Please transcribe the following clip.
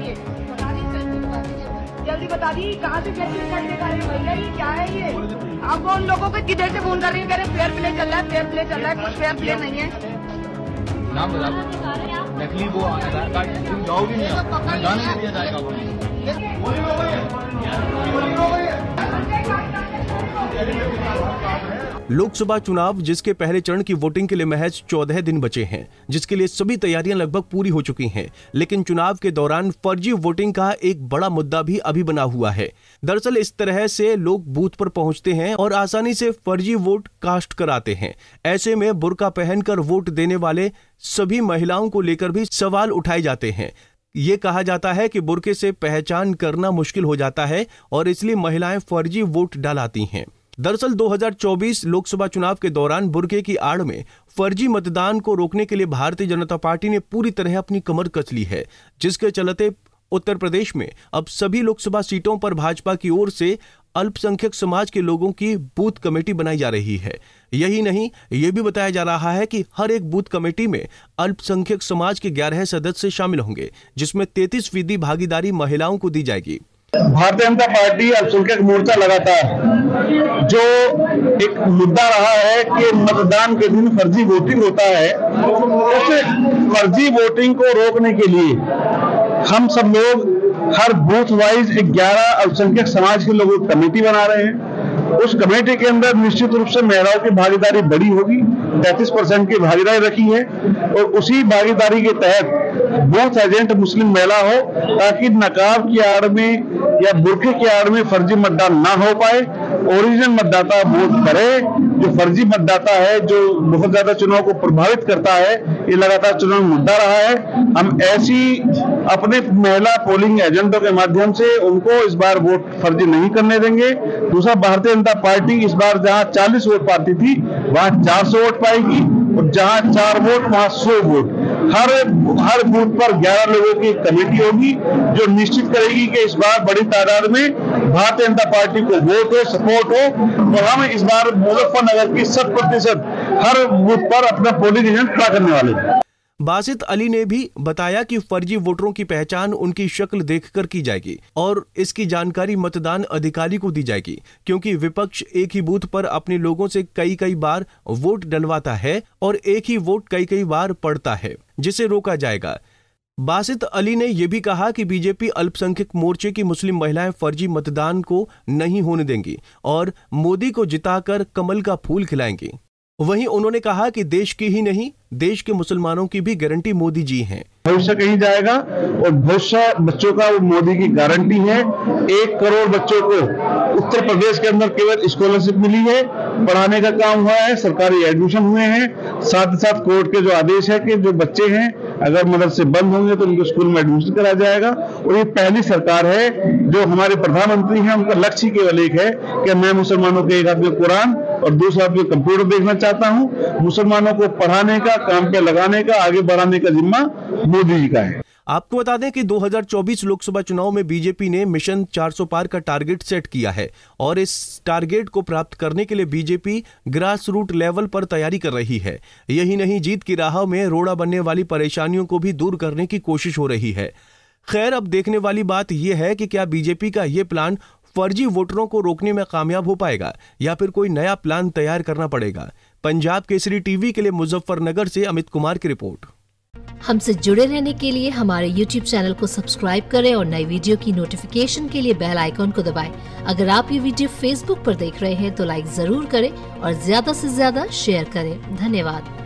ये जल्दी बता दी कहाँ से चेकिंग करने का है भैया, ये क्या है ये? आप वो उन लोगों को किधर से फोन कर रही है, कह रहे फेयर प्ले चल रहा है, फेयर प्ले चल रहा है, कुछ फेयर प्ले नहीं है। नाम बता, नकली वो आधार कार्ड जाओगी नहीं, जाने नहीं दिया जाएगा। लोकसभा चुनाव जिसके पहले चरण की वोटिंग के लिए महज 14 दिन बचे हैं, जिसके लिए सभी तैयारियां लगभग पूरी हो चुकी हैं, लेकिन चुनाव के दौरान फर्जी वोटिंग का एक बड़ा मुद्दा भी अभी बना हुआ है। दरअसल इस तरह से लोग बूथ पर पहुंचते हैं और आसानी से फर्जी वोट कास्ट कराते हैं। ऐसे में बुर्का पहनकर वोट देने वाले सभी महिलाओं को लेकर भी सवाल उठाए जाते हैं। ये कहा जाता है कि बुर्के से पहचान करना मुश्किल हो जाता है और इसलिए महिलाएं फर्जी वोट डलाती हैं। दरअसल 2024 लोकसभा चुनाव के दौरान बुर्के की आड़ में फर्जी मतदान को रोकने के लिए भारतीय जनता पार्टी ने पूरी तरह अपनी कमर कस ली है, जिसके चलते उत्तर प्रदेश में अब सभी लोकसभा सीटों पर भाजपा की ओर से अल्पसंख्यक समाज के लोगों की बूथ कमेटी बनाई जा रही है। यही नहीं, ये भी बताया जा रहा है कि हर एक बूथ कमेटी में अल्पसंख्यक समाज के 11 सदस्य शामिल होंगे, जिसमें 33% भागीदारी महिलाओं को दी जाएगी। भारतीय जनता पार्टी अल्पसंख्यक मोर्चा लगातार जो एक मुद्दा रहा है कि मतदान के दिन फर्जी वोटिंग होता है, उस फर्जी वोटिंग को रोकने के लिए हम सब लोग हर बूथ वाइज 11 अल्पसंख्यक समाज के लोगों की कमेटी बना रहे हैं। उस कमेटी के अंदर निश्चित रूप से महिलाओं की भागीदारी बड़ी होगी, 33% की भागीदारी रखी है और उसी भागीदारी के तहत बूथ एजेंट मुस्लिम महिला हो, ताकि नकाब की आड़ में या बुर्के की आड़ में फर्जी मतदान ना हो पाए। ओरिजिनल मतदाता वोट करे। जो फर्जी मतदाता है, जो बहुत ज्यादा चुनाव को प्रभावित करता है, ये लगातार चुनाव में मुद्दा रहा है। हम ऐसी अपने महिला पोलिंग एजेंटों के माध्यम से उनको इस बार वोट फर्जी नहीं करने देंगे। दूसरा, भारतीय जनता पार्टी इस बार जहां 40 वोट पाती थी, वहां 400 वोट पाएगी और जहां 4 वोट वहां 100 वोट। हर बूथ पर 11 लोगों की कमेटी होगी जो निश्चित करेगी कि इस बार बड़ी तादाद में भारतीय जनता पार्टी को वोट हो, सपोर्ट हो और हम इस बार मुजफ्फरनगर की 100% हर बूथ पर अपना पोलिंग एजेंट खड़ा करने वाले हैं। बासित अली ने भी बताया कि फर्जी वोटरों की पहचान उनकी शक्ल देखकर की जाएगी और इसकी जानकारी मतदान अधिकारी को दी जाएगी, क्योंकि विपक्ष एक ही बूथ पर अपने लोगों से कई बार वोट डलवाता है और एक ही वोट कई बार पड़ता है, जिसे रोका जाएगा। बासित अली ने यह भी कहा कि बीजेपी अल्पसंख्यक मोर्चे की मुस्लिम महिलाएं फर्जी मतदान को नहीं होने देंगी और मोदी को जिताकर कमल का फूल खिलाएंगी। वहीं उन्होंने कहा कि देश की ही नहीं, देश के मुसलमानों की भी गारंटी मोदी जी हैं। भविष्य कहीं जाएगा और भविष्य बच्चों का वो मोदी की गारंटी है। 1 करोड़ बच्चों को उत्तर प्रदेश के अंदर केवल स्कॉलरशिप मिली है, पढ़ाने का काम हुआ है, सरकारी एडमिशन हुए हैं। साथ ही साथ कोर्ट के जो आदेश है कि जो बच्चे हैं अगर मदरसे बंद होंगे तो उनको स्कूल में एडमिशन कराया जाएगा। और ये पहली सरकार है जो हमारे प्रधानमंत्री हैं, उनका लक्ष्य केवल एक है कि मैं मुसलमानों के एक हाथ में कुरान और दूसरा हाथ में कंप्यूटर देखना चाहता हूँ। मुसलमानों को पढ़ाने का, काम पे लगाने का, आगे बढ़ाने का जिम्मा मोदी जी का है। आपको बता दें कि 2024 लोकसभा चुनाव में बीजेपी ने मिशन 400 पार का टारगेट सेट किया है और इस टारगेट को प्राप्त करने के लिए बीजेपी ग्रास रूट लेवल पर तैयारी कर रही है। यही नहीं, जीत की राह में रोड़ा बनने वाली परेशानियों को भी दूर करने की कोशिश हो रही है। खैर, अब देखने वाली बात यह है कि क्या बीजेपी का ये प्लान फर्जी वोटरों को रोकने में कामयाब हो पाएगा या फिर कोई नया प्लान तैयार करना पड़ेगा। पंजाब केसरी टीवी के लिए मुजफ्फरनगर से अमित कुमार की रिपोर्ट। हमसे जुड़े रहने के लिए हमारे YouTube चैनल को सब्सक्राइब करें और नई वीडियो की नोटिफिकेशन के लिए बेल आइकॉन को दबाएं। अगर आप ये वीडियो Facebook पर देख रहे हैं तो लाइक जरूर करें और ज्यादा से ज्यादा शेयर करें। धन्यवाद।